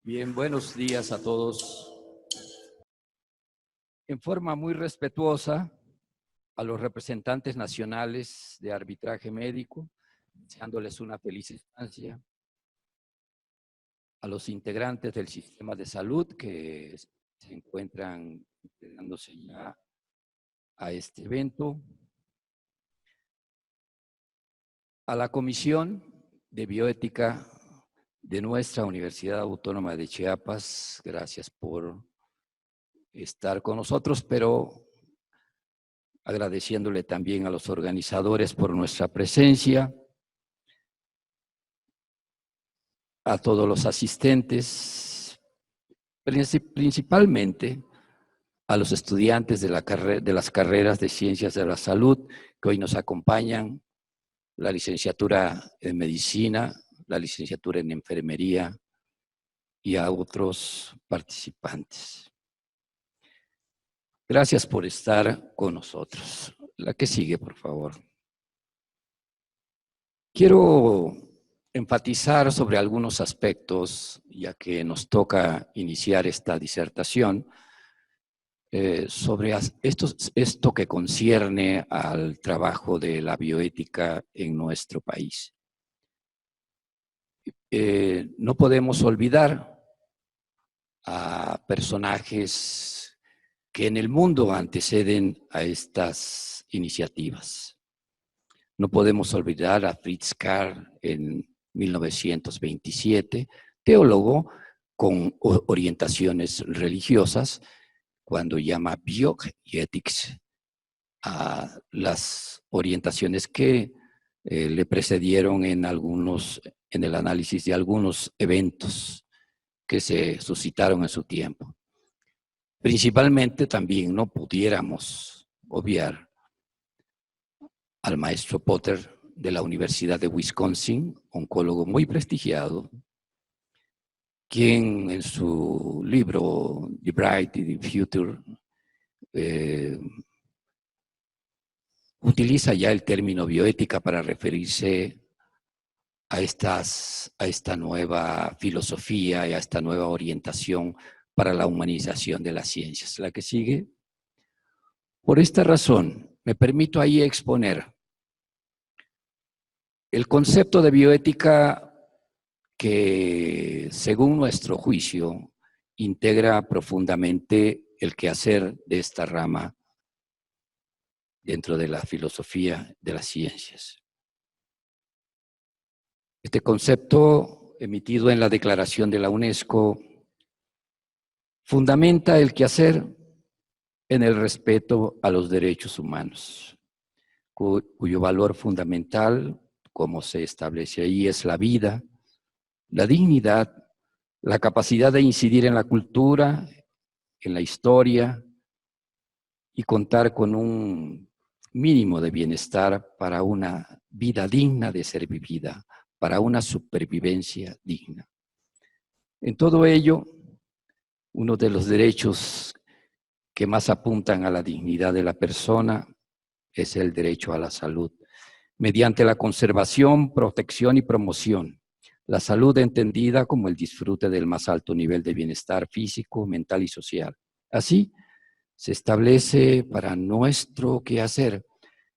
Bien, buenos días a todos. En forma muy respetuosa a los representantes nacionales de arbitraje médico, deseándoles una feliz estancia, a los integrantes del sistema de salud que se encuentran integrándose ya a este evento, a la Comisión de Bioética de nuestra Universidad Autónoma de Chiapas, gracias por estar con nosotros, pero agradeciéndole también a los organizadores por nuestra presencia, a todos los asistentes, principalmente a los estudiantes de las carreras de Ciencias de la Salud que hoy nos acompañan, la licenciatura en Medicina, la licenciatura en Enfermería y a otros participantes. Gracias por estar con nosotros. La que sigue, por favor. Quiero enfatizar sobre algunos aspectos, ya que nos toca iniciar esta disertación, sobre esto que concierne al trabajo de la bioética en nuestro país. No podemos olvidar a personajes que en el mundo anteceden a estas iniciativas. No podemos olvidar a Fritz Carr en 1927, teólogo con orientaciones religiosas, cuando llama Bioethics a las orientaciones que le precedieron en el análisis de algunos eventos que se suscitaron en su tiempo. Principalmente también no pudiéramos obviar al maestro Potter de la Universidad de Wisconsin, oncólogo muy prestigiado, quien en su libro The Bright and the Future utiliza ya el término bioética para referirse a esta nueva filosofía y a esta nueva orientación para la humanización de las ciencias. La que sigue. Por esta razón, me permito ahí exponer el concepto de bioética que, según nuestro juicio, integra profundamente el quehacer de esta rama dentro de la filosofía de las ciencias. Este concepto, emitido en la Declaración de la UNESCO, fundamenta el quehacer en el respeto a los derechos humanos, cuyo valor fundamental, como se establece ahí, es la vida, la dignidad, la capacidad de incidir en la cultura, en la historia y contar con un mínimo de bienestar para una vida digna de ser vivida, para una supervivencia digna. En todo ello, uno de los derechos que más apuntan a la dignidad de la persona es el derecho a la salud, mediante la conservación, protección y promoción. La salud entendida como el disfrute del más alto nivel de bienestar físico, mental y social. Así, se establece para nuestro quehacer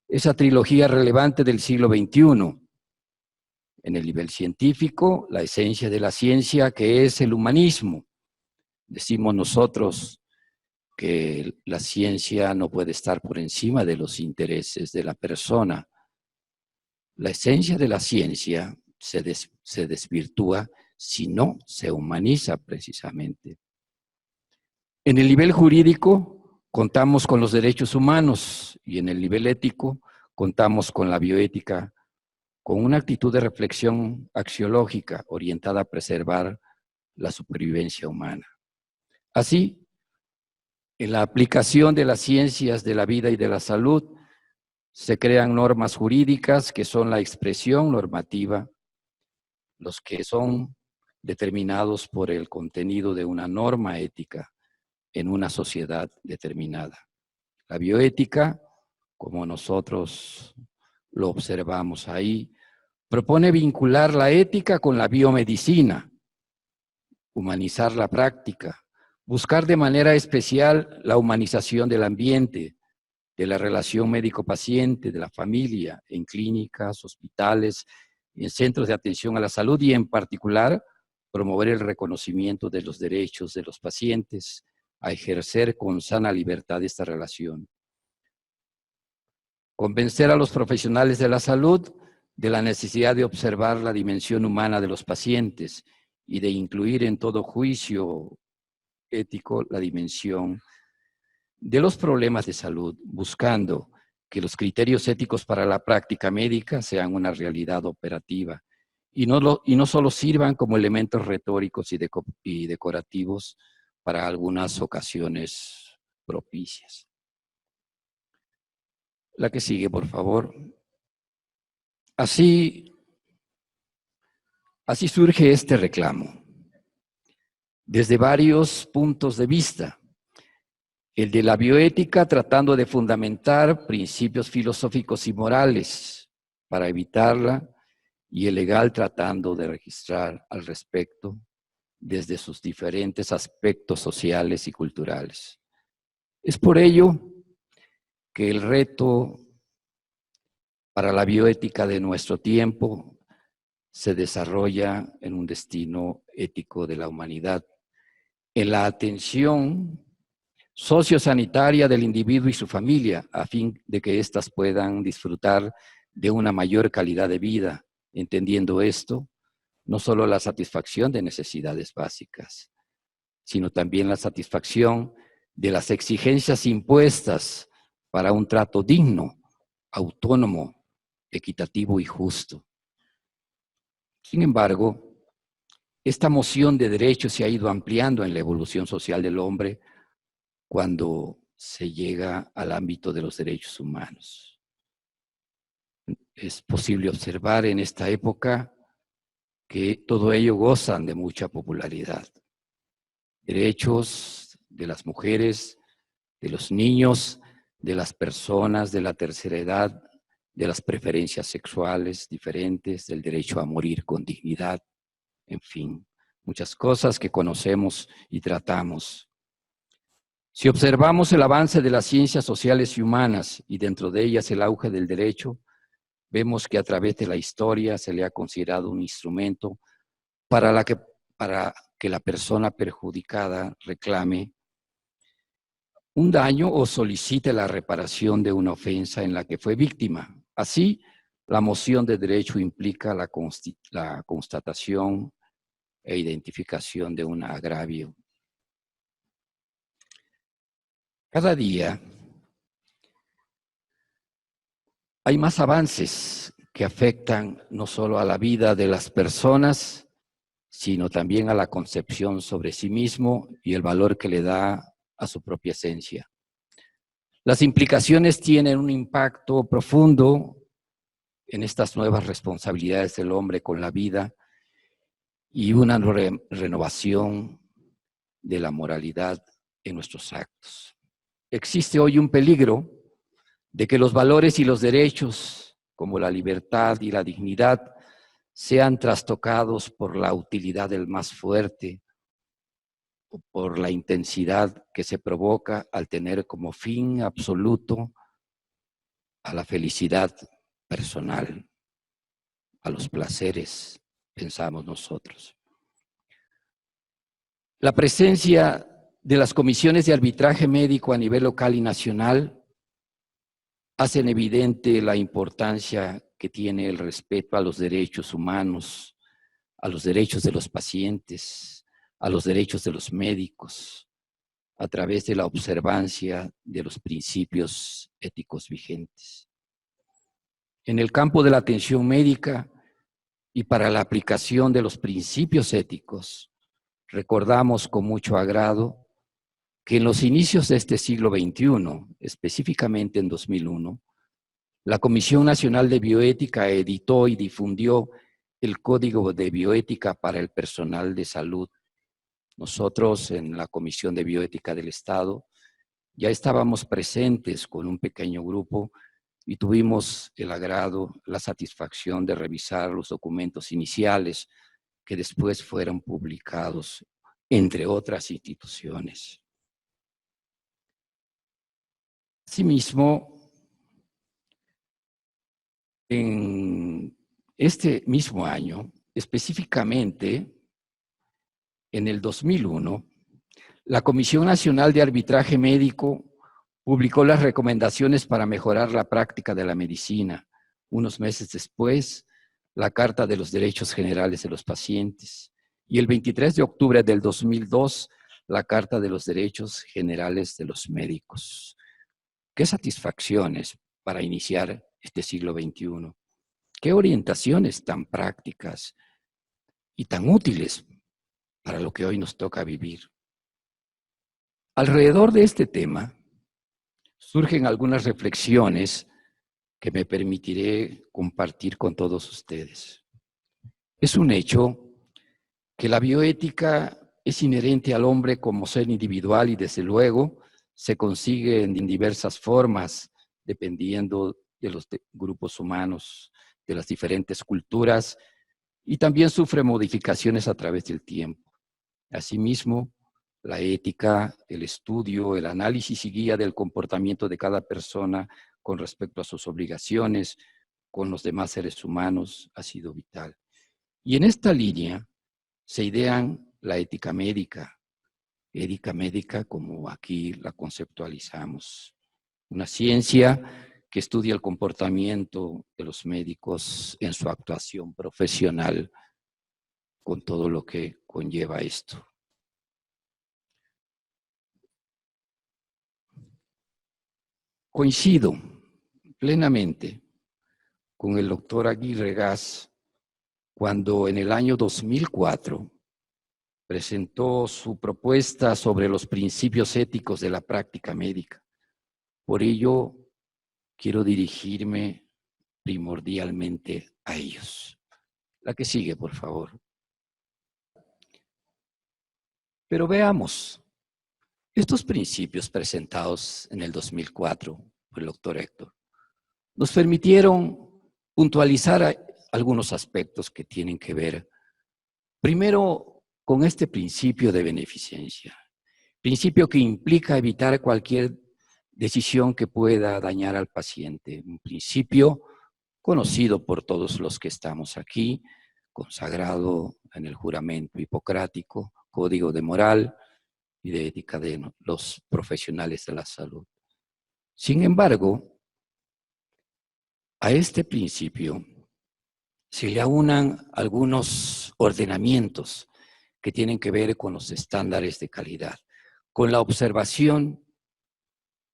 esa trilogía relevante del siglo XXI. En el nivel científico, la esencia de la ciencia, que es el humanismo. Decimos nosotros que la ciencia no puede estar por encima de los intereses de la persona. La esencia de la ciencia se desvirtúa si no se humaniza precisamente. En el nivel jurídico contamos con los derechos humanos y en el nivel ético contamos con la bioética, con una actitud de reflexión axiológica orientada a preservar la supervivencia humana. Así, en la aplicación de las ciencias de la vida y de la salud, se crean normas jurídicas que son la expresión normativa, los que son determinados por el contenido de una norma ética en una sociedad determinada. La bioética, como nosotros lo observamos ahí, propone vincular la ética con la biomedicina, humanizar la práctica, buscar de manera especial la humanización del ambiente, de la relación médico-paciente, de la familia, en clínicas, hospitales, en centros de atención a la salud y en particular promover el reconocimiento de los derechos de los pacientes a ejercer con sana libertad esta relación. Convencer a los profesionales de la salud de la necesidad de observar la dimensión humana de los pacientes y de incluir en todo juicio ético la dimensión de los problemas de salud, buscando que los criterios éticos para la práctica médica sean una realidad operativa y no solo sirvan como elementos retóricos y decorativos para algunas ocasiones propicias. La que sigue, por favor. Así surge este reclamo, desde varios puntos de vista. El de la bioética tratando de fundamentar principios filosóficos y morales para evitarla, y el legal tratando de registrar al respecto desde sus diferentes aspectos sociales y culturales. Es por ello que el reto para la bioética de nuestro tiempo se desarrolla en un destino ético de la humanidad, en la atención sociosanitaria del individuo y su familia, a fin de que éstas puedan disfrutar de una mayor calidad de vida, entendiendo esto, no solo la satisfacción de necesidades básicas, sino también la satisfacción de las exigencias impuestas para un trato digno, autónomo, equitativo y justo. Sin embargo, esta noción de derecho se ha ido ampliando en la evolución social del hombre cuando se llega al ámbito de los derechos humanos. Es posible observar en esta época que todo ello gozan de mucha popularidad. Derechos de las mujeres, de los niños, de las personas de la tercera edad, de las preferencias sexuales diferentes, del derecho a morir con dignidad, en fin, muchas cosas que conocemos y tratamos. Si observamos el avance de las ciencias sociales y humanas y dentro de ellas el auge del derecho, vemos que a través de la historia se le ha considerado un instrumento para que la persona perjudicada reclame un daño o solicite la reparación de una ofensa en la que fue víctima. Así, la moción de derecho implica la constatación e identificación de un agravio. Cada día hay más avances que afectan no solo a la vida de las personas, sino también a la concepción sobre sí mismo y el valor que le da a su propia esencia. Las implicaciones tienen un impacto profundo en estas nuevas responsabilidades del hombre con la vida y una renovación de la moralidad en nuestros actos. Existe hoy un peligro de que los valores y los derechos, como la libertad y la dignidad, sean trastocados por la utilidad del más fuerte o por la intensidad que se provoca al tener como fin absoluto a la felicidad personal, a los placeres, pensamos nosotros. La presencia de las comisiones de arbitraje médico a nivel local y nacional hacen evidente la importancia que tiene el respeto a los derechos humanos, a los derechos de los pacientes, a los derechos de los médicos, a través de la observancia de los principios éticos vigentes. En el campo de la atención médica y para la aplicación de los principios éticos, recordamos con mucho agrado que en los inicios de este siglo XXI, específicamente en 2001, la Comisión Nacional de Bioética editó y difundió el Código de Bioética para el Personal de Salud. Nosotros en la Comisión de Bioética del Estado ya estábamos presentes con un pequeño grupo y tuvimos el agrado, la satisfacción de revisar los documentos iniciales que después fueron publicados entre otras instituciones. Asimismo, en este mismo año, específicamente en el 2001, la Comisión Nacional de Arbitraje Médico publicó las recomendaciones para mejorar la práctica de la medicina. Unos meses después, la Carta de los Derechos Generales de los Pacientes. Y el 23 de octubre del 2002, la Carta de los Derechos Generales de los Médicos. ¿Qué satisfacciones para iniciar este siglo XXI? ¿Qué orientaciones tan prácticas y tan útiles para lo que hoy nos toca vivir? Alrededor de este tema surgen algunas reflexiones que me permitiré compartir con todos ustedes. Es un hecho que la bioética es inherente al hombre como ser individual y desde luego se consigue en diversas formas dependiendo de los grupos humanos, de las diferentes culturas y también sufre modificaciones a través del tiempo. Asimismo, la ética, el estudio, el análisis y guía del comportamiento de cada persona con respecto a sus obligaciones con los demás seres humanos ha sido vital. Y en esta línea se idean la ética médica como aquí la conceptualizamos. Una ciencia que estudia el comportamiento de los médicos en su actuación profesional con todo lo que conlleva esto. Coincido plenamente con el doctor Aguirre Gas cuando en el año 2004 presentó su propuesta sobre los principios éticos de la práctica médica. Por ello, quiero dirigirme primordialmente a ellos. La que sigue, por favor. Pero veamos, estos principios presentados en el 2004 por el doctor Héctor nos permitieron puntualizar algunos aspectos que tienen que ver, primero, con este principio de beneficencia, principio que implica evitar cualquier decisión que pueda dañar al paciente, un principio conocido por todos los que estamos aquí, consagrado en el juramento hipocrático, código de moral y de ética de los profesionales de la salud. Sin embargo, a este principio se le aunan algunos ordenamientos que tienen que ver con los estándares de calidad, con la observación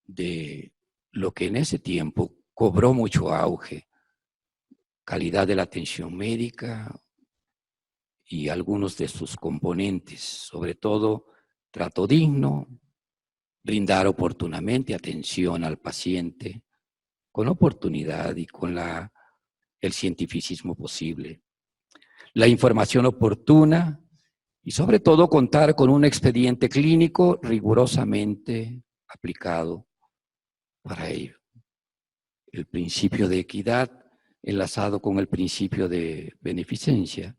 de lo que en ese tiempo cobró mucho auge, calidad de la atención médica y algunos de sus componentes, sobre todo trato digno, brindar oportunamente atención al paciente, con oportunidad y con el cientificismo posible. La información oportuna y sobre todo contar con un expediente clínico rigurosamente aplicado para ello. El principio de equidad enlazado con el principio de beneficencia.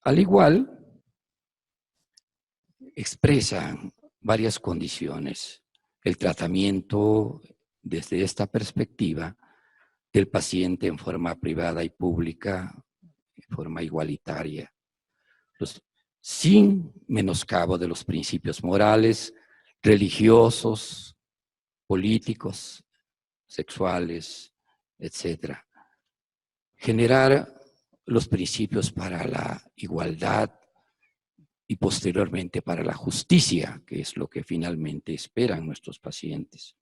Al igual, expresan varias condiciones. El tratamiento desde esta perspectiva del paciente en forma privada y pública, en forma igualitaria, sin menoscabo de los principios morales, religiosos, políticos, sexuales, etc. Generar los principios para la igualdad y posteriormente para la justicia, que es lo que finalmente esperan nuestros pacientes.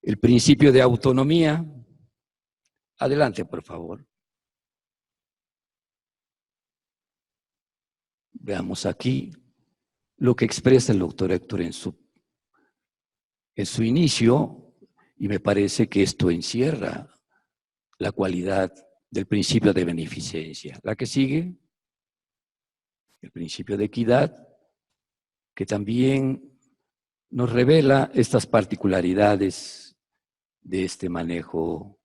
El principio de autonomía. Adelante, por favor. Veamos aquí lo que expresa el doctor Héctor en su inicio, y me parece que esto encierra la cualidad del principio de beneficencia. La que sigue, el principio de equidad, que también nos revela estas particularidades de este manejo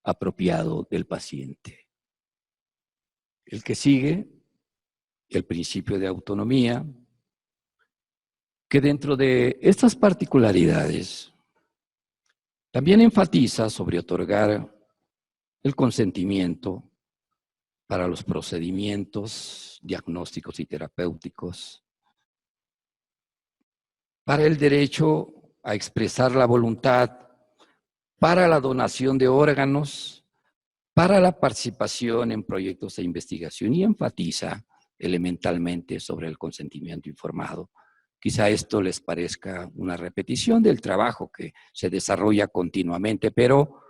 apropiado del paciente. El que sigue, el principio de autonomía, que dentro de estas particularidades también enfatiza sobre otorgar el consentimiento para los procedimientos diagnósticos y terapéuticos, para el derecho a expresar la voluntad, para la donación de órganos, para la participación en proyectos de investigación y enfatiza elementalmente sobre el consentimiento informado. Quizá esto les parezca una repetición del trabajo que se desarrolla continuamente, pero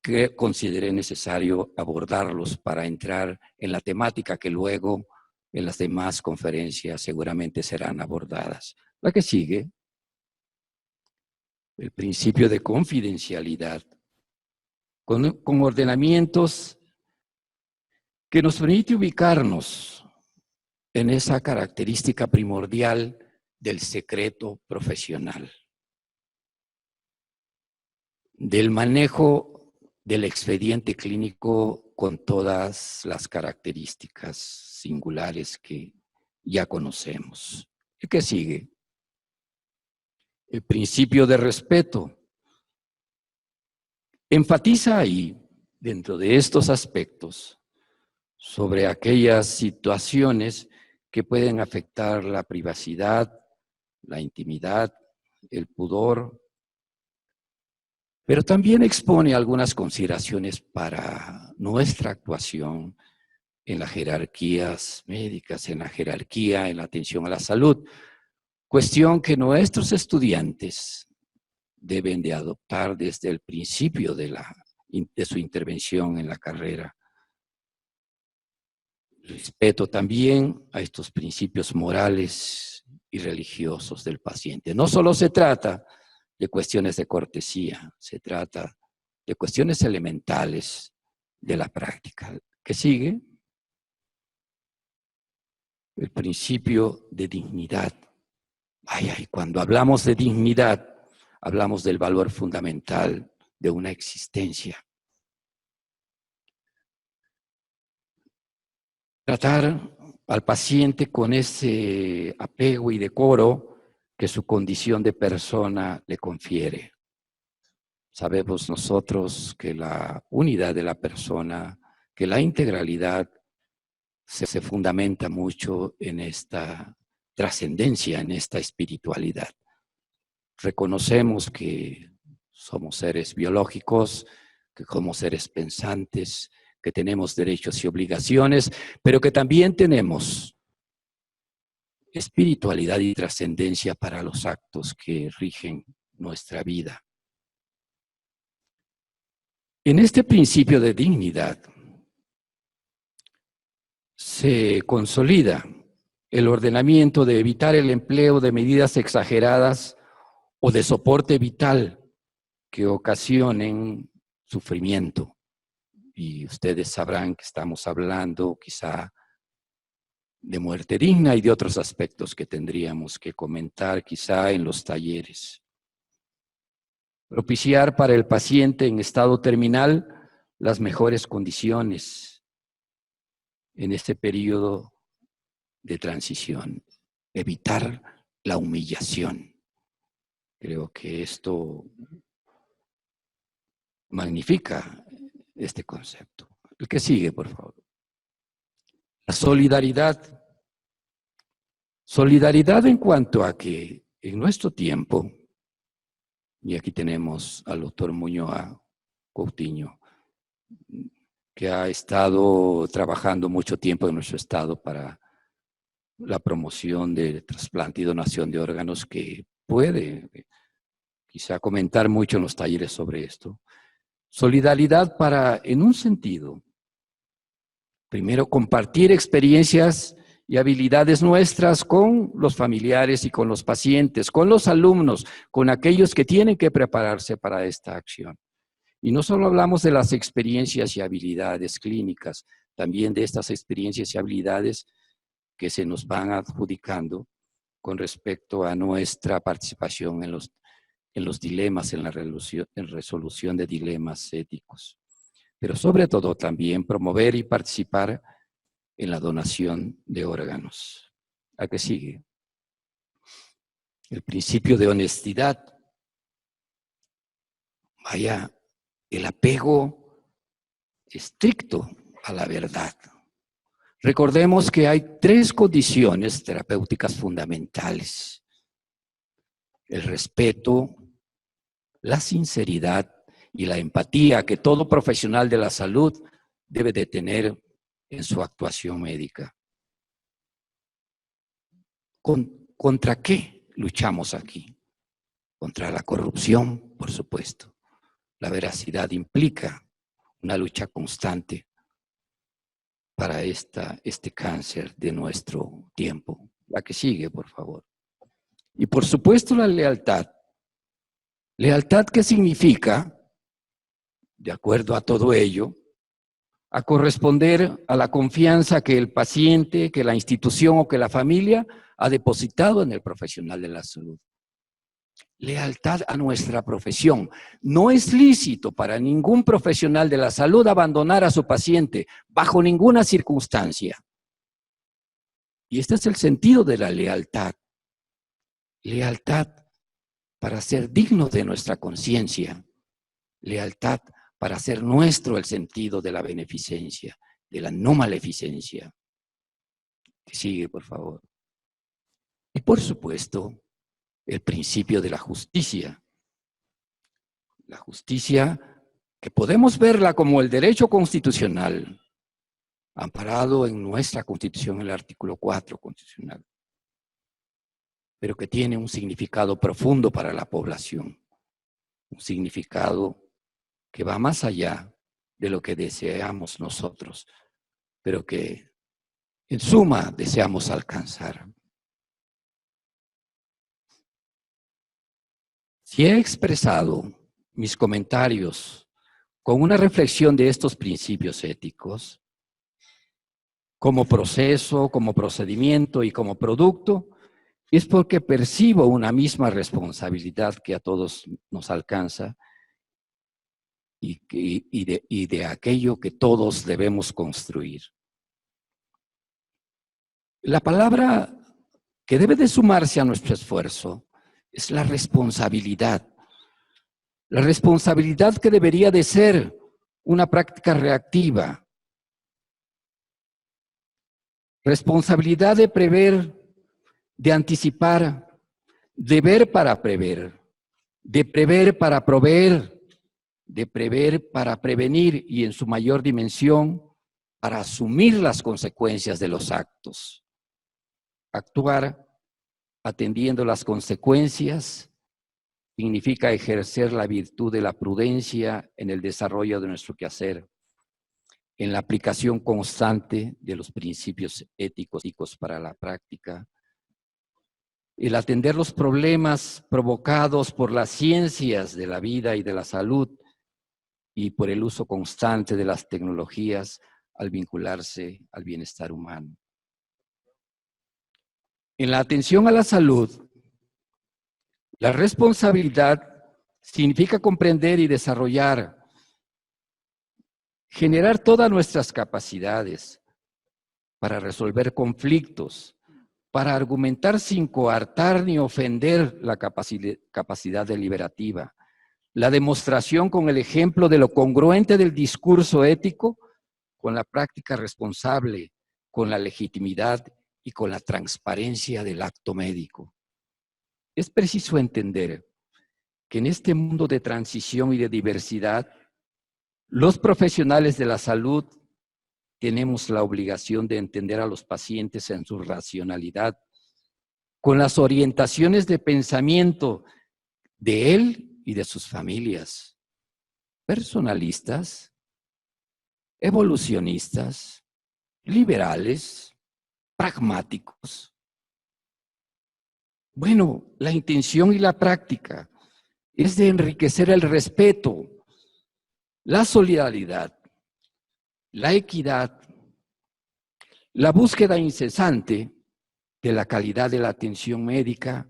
que consideré necesario abordarlos para entrar en la temática que luego en las demás conferencias seguramente serán abordadas. La que sigue, el principio de confidencialidad, con ordenamientos que nos permite ubicarnos en esa característica primordial del secreto profesional, del manejo del expediente clínico con todas las características singulares que ya conocemos. ¿Y qué sigue? El principio de respeto. Enfatiza ahí, dentro de estos aspectos, sobre aquellas situaciones que pueden afectar la privacidad, la intimidad, el pudor, pero también expone algunas consideraciones para nuestra actuación en las jerarquías médicas, en la jerarquía, en la atención a la salud, cuestión que nuestros estudiantes deben de adoptar desde el principio de su intervención en la carrera. Respeto también a estos principios morales y religiosos del paciente. No solo se trata de cuestiones de cortesía, se trata de cuestiones elementales de la práctica. ¿Qué sigue? El principio de dignidad. Cuando hablamos de dignidad, hablamos del valor fundamental de una existencia. Tratar al paciente con ese apego y decoro que su condición de persona le confiere. Sabemos nosotros que la unidad de la persona, que la integralidad se fundamenta mucho en esta trascendencia, en esta espiritualidad. Reconocemos que somos seres biológicos, que somos seres pensantes, que tenemos derechos y obligaciones, pero que también tenemos espiritualidad y trascendencia para los actos que rigen nuestra vida. En este principio de dignidad se consolida el ordenamiento de evitar el empleo de medidas exageradas o de soporte vital que ocasionen sufrimiento. Y ustedes sabrán que estamos hablando quizá de muerte digna y de otros aspectos que tendríamos que comentar quizá en los talleres. Propiciar para el paciente en estado terminal las mejores condiciones en este periodo de transición. Evitar la humillación. Creo que esto magnifica este concepto. El que sigue, por favor. La solidaridad. Solidaridad en cuanto a que en nuestro tiempo, y aquí tenemos al doctor Muñoz Coutinho, que ha estado trabajando mucho tiempo en nuestro estado para la promoción del trasplante y donación de órganos, que puede quizá comentar mucho en los talleres sobre esto. Solidaridad para, en un sentido, primero compartir experiencias y habilidades nuestras con los familiares y con los pacientes, con los alumnos, con aquellos que tienen que prepararse para esta acción. Y no solo hablamos de las experiencias y habilidades clínicas, también de estas experiencias y habilidades que se nos van adjudicando con respecto a nuestra participación en los dilemas, en la resolución de dilemas éticos. Pero sobre todo también promover y participar en la donación de órganos. ¿A qué sigue? El principio de honestidad. Vaya, el apego estricto a la verdad. Recordemos que hay 3 condiciones terapéuticas fundamentales: el respeto, la sinceridad y la empatía que todo profesional de la salud debe de tener en su actuación médica. ¿Contra qué luchamos aquí? Contra la corrupción, por supuesto. La veracidad implica una lucha constante para este cáncer de nuestro tiempo. La que sigue, por favor. Y por supuesto la lealtad. ¿Lealtad qué significa? De acuerdo a todo ello, a corresponder a la confianza que el paciente, que la institución o que la familia ha depositado en el profesional de la salud. Lealtad a nuestra profesión. No es lícito para ningún profesional de la salud abandonar a su paciente bajo ninguna circunstancia. Y este es el sentido de la lealtad. Lealtad para ser digno de nuestra conciencia. Lealtad para hacer nuestro el sentido de la beneficencia, de la no maleficencia. Que sigue, por favor. Y por supuesto, el principio de la justicia. La justicia que podemos verla como el derecho constitucional, amparado en nuestra Constitución, el artículo 4 constitucional, pero que tiene un significado profundo para la población, un significado que va más allá de lo que deseamos nosotros, pero que en suma deseamos alcanzar. Si he expresado mis comentarios con una reflexión de estos principios éticos, como proceso, como procedimiento y como producto, es porque percibo una misma responsabilidad que a todos nos alcanza y de aquello que todos debemos construir. La palabra que debe de sumarse a nuestro esfuerzo es la responsabilidad. La responsabilidad que debería de ser una práctica reactiva. Responsabilidad de prever, de anticipar, de ver para prever, de prever para proveer, de prever para prevenir y en su mayor dimensión para asumir las consecuencias de los actos. Actuar atendiendo las consecuencias significa ejercer la virtud de la prudencia en el desarrollo de nuestro quehacer, en la aplicación constante de los principios éticos para la práctica, el atender los problemas provocados por las ciencias de la vida y de la salud y por el uso constante de las tecnologías al vincularse al bienestar humano. En la atención a la salud, la responsabilidad significa comprender y desarrollar, generar todas nuestras capacidades para resolver conflictos, para argumentar sin coartar ni ofender la capacidad deliberativa, la demostración con el ejemplo de lo congruente del discurso ético con la práctica responsable, con la legitimidad y con la transparencia del acto médico. Es preciso entender que en este mundo de transición y de diversidad, los profesionales de la salud tenemos la obligación de entender a los pacientes en su racionalidad, con las orientaciones de pensamiento de él y de sus familias, personalistas, evolucionistas, liberales, pragmáticos. Bueno, la intención y la práctica es de enriquecer el respeto, la solidaridad, la equidad, la búsqueda incesante de la calidad de la atención médica,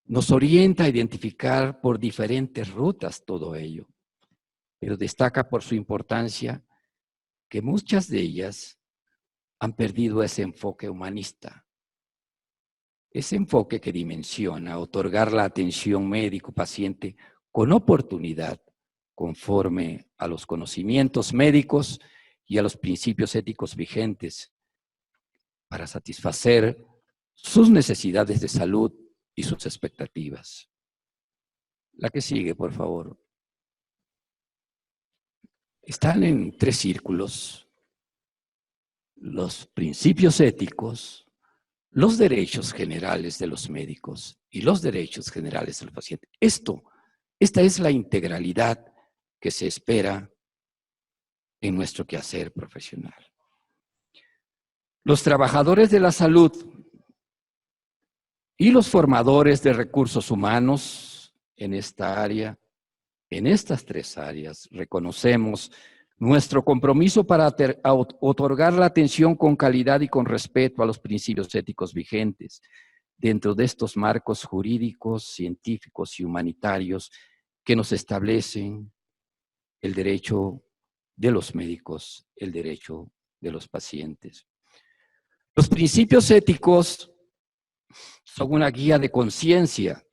nos orienta a identificar por diferentes rutas todo ello, pero destaca por su importancia que muchas de ellas han perdido ese enfoque humanista. Ese enfoque que dimensiona otorgar la atención médico-paciente con oportunidad, conforme a los conocimientos médicos y a los principios éticos vigentes, para satisfacer sus necesidades de salud y sus expectativas. La que sigue, por favor. Están en 3 círculos: los principios éticos, los derechos generales de los médicos y los derechos generales de los pacientes. Esta es la integralidad que se espera en nuestro quehacer profesional. Los trabajadores de la salud y los formadores de recursos humanos en esta área, en estas 3 áreas, reconocemos nuestro compromiso para otorgar la atención con calidad y con respeto a los principios éticos vigentes dentro de estos marcos jurídicos, científicos y humanitarios que nos establecen el derecho de los médicos, el derecho de los pacientes. Los principios éticos son una guía de conciencia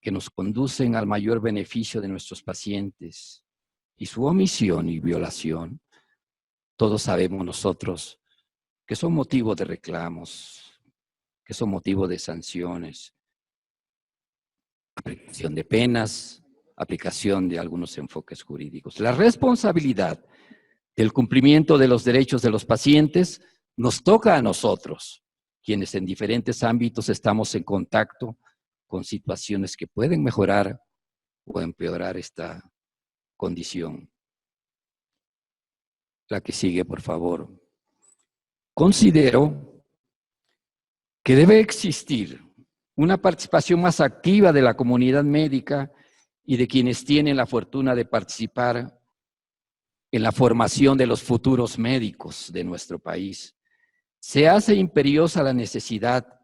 que nos conducen al mayor beneficio de nuestros pacientes, y su omisión y violación, todos sabemos nosotros que son motivo de reclamos, que son motivo de sanciones, aplicación de penas, aplicación de algunos enfoques jurídicos. La responsabilidad del cumplimiento de los derechos de los pacientes nos toca a nosotros, quienes en diferentes ámbitos estamos en contacto con situaciones que pueden mejorar o empeorar esta condición. La que sigue, por favor. Considero que debe existir una participación más activa de la comunidad médica y de quienes tienen la fortuna de participar en la formación de los futuros médicos de nuestro país. Se hace imperiosa la necesidad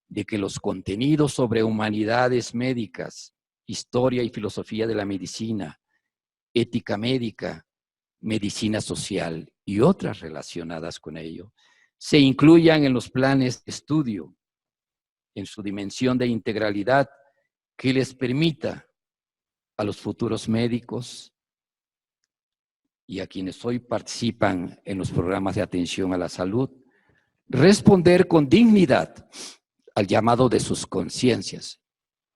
de que los contenidos sobre humanidades médicas, historia y filosofía de la medicina, ética médica, medicina social y otras relacionadas con ello, se incluyan en los planes de estudio, en su dimensión de integralidad, que les permita a los futuros médicos y a quienes hoy participan en los programas de atención a la salud, responder con dignidad al llamado de sus conciencias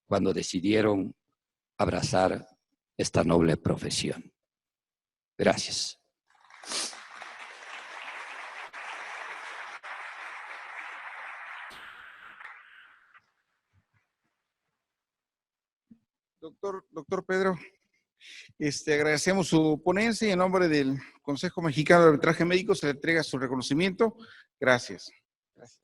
cuando decidieron abrazar esta noble profesión. Gracias. Doctor Pedro, agradecemos su ponencia y en nombre del Consejo Mexicano de Arbitraje Médico se le entrega su reconocimiento. Gracias. Gracias.